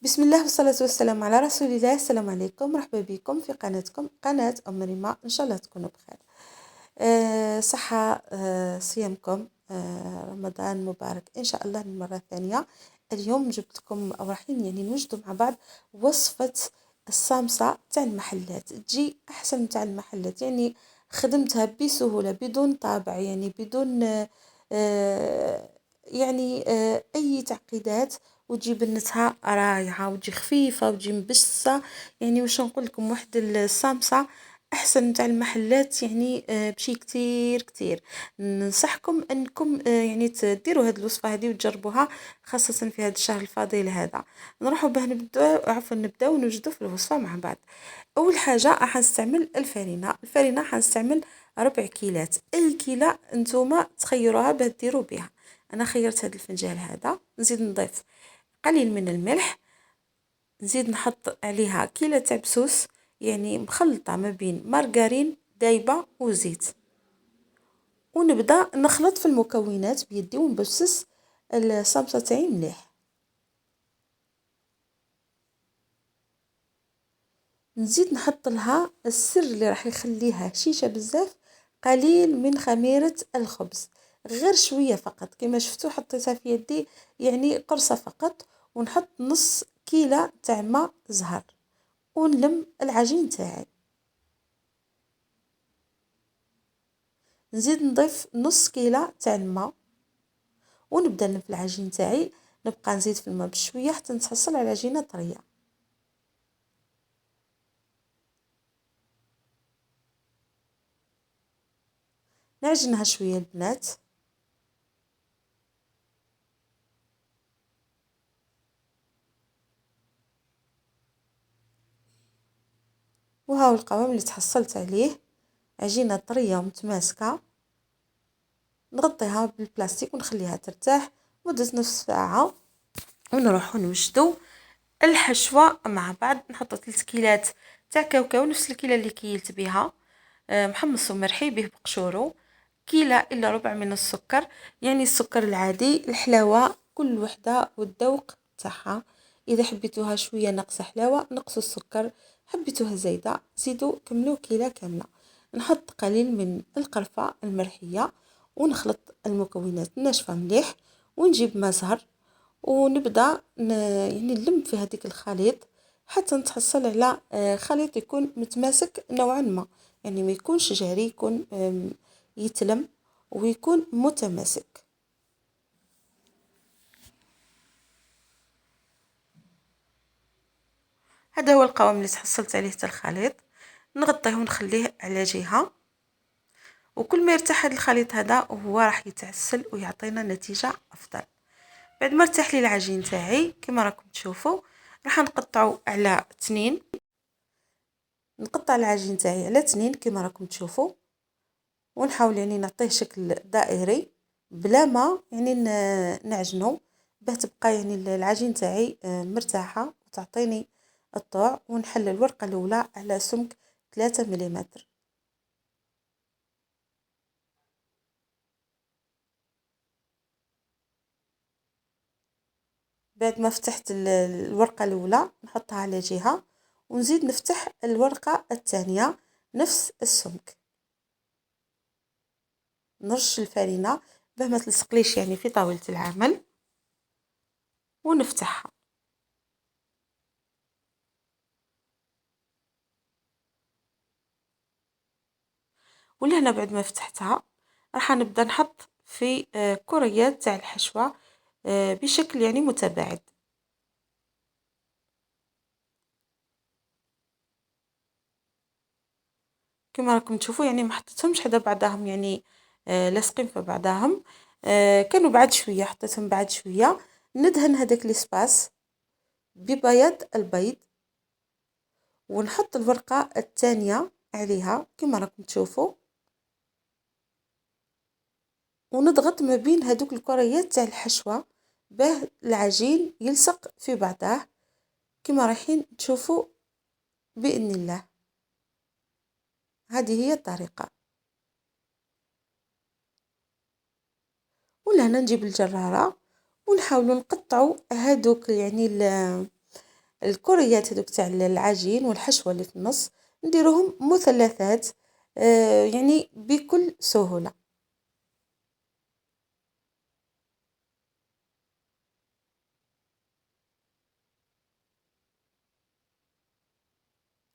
بسم الله والصلاة والسلام على رسول الله. السلام عليكم، مرحبا بكم في قناتكم قناة أم مريمة. إن شاء الله تكونوا بخير. صحة، صيامكم، رمضان مبارك إن شاء الله للمرة الثانية. اليوم جبت لكم أو رايحين يعني نوجدوا مع بعض وصفة الصامصة تاع المحلات، تجي أحسن تاع المحلات. يعني خدمتها بسهولة بدون طابع، يعني بدون آه، يعني أي تعقيدات، وتجي بنتها رايعة وتجي خفيفة وتجي مبسة. يعني واش نقول لكم، واحد الصامصة احسن تاع المحلات يعني بشي كتير كتير. ننصحكم انكم يعني تديروا هذه الوصفه هذه وتجربوها، خاصه في هذا الشهر الفضيل هذا. نروحوا به نبداو نوجدوا في الوصفه مع بعض. اول حاجه راح نستعمل الفرينه حنستعمل 4 كيلات. اي كيله نتوما تخيروها باه ديروا بها. انا خيرت هذا الفنجان هذا. نزيد نضيف قليل من الملح، نزيد نحط عليها كيلة تاع بسوس، يعني مخلطة ما بين مارغرين دايبة وزيت، ونبدا نخلط في المكونات بيدي ونبسس الصلصة تاعي مليح. نزيد نحط لها السر اللي راح يخليها هشيشة بزاف، قليل من خميرة الخبز، غير شوية فقط كما شفتوا حطيتها في يدي، يعني قرصة فقط. ونحط نص كيلة تاع ماء زهر، ونلم العجين تاعي. نزيد نضيف نص كيلة تاع الماء، ونبدا نلف العجين تاعي. نبقى نزيد في الماء بشويه حتى نتحصل على عجينه طريه. نعجنها شويه البنات. وهاو القوام اللي تحصلت عليه، عجينه طريه ومتماسكه. نغطيها بالبلاستيك ونخليها ترتاح مده نص ساعه، ونروحو نوجدو الحشوه مع بعض. نحط 3 كيلات تاع كاوكاو، نفس الكيله اللي كيلت بها، محمص ومرحي به بقشورو. كيلة إلا ربع من السكر، يعني السكر العادي. الحلاوة كل وحدة والذوق تاعها، إذا حبيتوها شوية ناقصة حلاوة نقصوا السكر، حبيتوها زايدة زيدوا كملوا كيلة كاملة. نحط قليل من القرفة المرحية، ونخلط المكونات الناشفة مليح، ونجيب ما زهر، ونبدا يعني نلم في هذيك الخليط حتى نتحصل على خليط يكون متماسك نوعا ما، يعني ما يكونش جاري، يكون يتلم ويكون متماسك. هذا هو القوام اللي تحصلت عليه تاع الخليط. نغطيه ونخليه على جهة، وكل ما يرتاح هذا الخليط هذا وهو راح يتعسل ويعطينا نتيجة افضل. بعد ما ارتاح لي العجين تاعي كما راكم تشوفوا، راح نقطعه على 2. نقطع العجين تاعي على 2 كما راكم تشوفوا، ونحاول يعني نعطيه شكل دائري بلا ما يعني نعجنه، باه تبقى يعني العجين تاعي مرتاحة وتعطيني الطوع. ونحل الورقة الأولى على سمك 3 مليمتر. بعد ما فتحت الورقة الأولى نحطها على جهة، ونزيد نفتح الورقة الثانية نفس السمك. نرش الفرينة باه ما تلصقليش يعني في طاولة العمل، ونفتحها. ولهنا بعد ما فتحتها راح نبدا نحط في كريات تاع الحشوة بشكل يعني متباعد. كما راكم تشوفوا يعني ما حطيتهمش حدا بعضهم، يعني لاصقين في بعضهم. كانوا بعد شويه حطيتهم بعد شويه. ندهن هذاك ليسباس ببياض البيض، ونحط الورقه الثانيه عليها كما راكم تشوفوا، ونضغط ما بين هذوك الكريات تاع الحشوه باه العجين يلصق في بعضه كما رايحين تشوفوا بإذن الله. هذه هي الطريقة. ولهنا نجيب الجرارة ونحاولوا نقطعوا هادوك يعني الكريات هذوك تاع العجين والحشوة اللي في النص نديروهم مثلثات يعني بكل سهولة.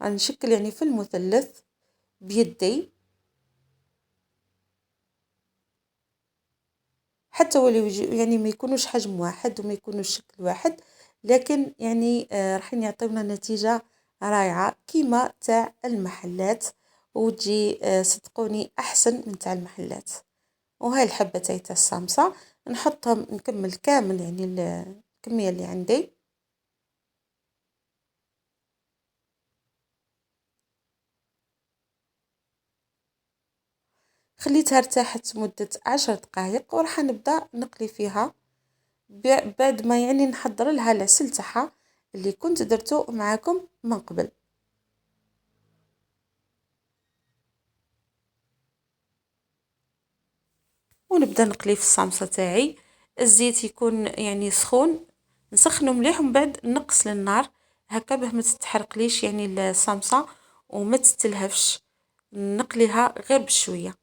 غنشكل يعني في المثلث بيدي حتى ولو يعني ما يكونوش حجم واحد وما يكونوش شكل واحد، لكن يعني راح يعطيونا نتيجة رائعة كيما تاع المحلات، وتجي صدقوني أحسن من تاع المحلات. وهاي الحبة تاع السامسة نحطهم نكمل كامل يعني الكمية اللي عندي. خليتها ارتاحت مدة 10 دقائق وراح نبدأ نقلي فيها بعد ما يعني نحضر لها العسل تاعها اللي كنت درته معاكم من قبل. ونبدا نقلي في الصامصه تاعي. الزيت يكون يعني سخون، نسخنه مليح ومن بعد نقص للنار هكا باه ما تتحرقليش يعني الصامصه وما تستلهفش. نقليها غير بشويه.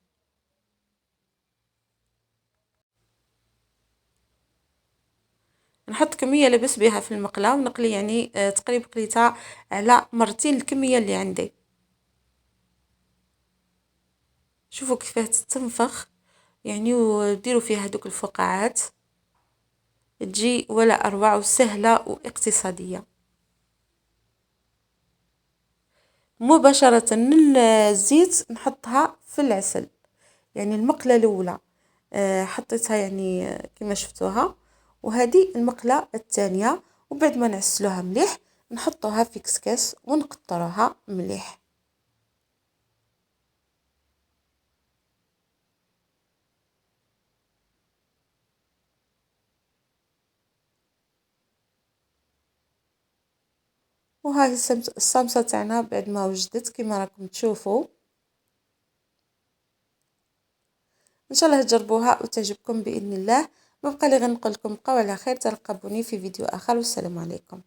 نحط كميه لبس بها في المقله ونقلي يعني تقريبا قليتها على مرتين الكميه اللي عندي. شوفوا كيفاه تتنفخ يعني، وديروا فيها هذوك الفقاعات تجي ولا اروع وسهله واقتصاديه. مباشرة الزيت نحطها في العسل، يعني المقلة الأولى حطيتها يعني كما شفتوها، وهذه المقلة الثانية، وبعد ما نعسلوها مليح نحطوها في كسكاس ونقطروها مليح. وهاي الصامصة تاعنا بعد ما وجدت كما راكم تشوفوا. ان شاء الله تجربوها وتعجبكم باذن الله. ما بقى لي غير نقول لكم بقاو على خير، تلقبوني في فيديو اخر والسلام عليكم.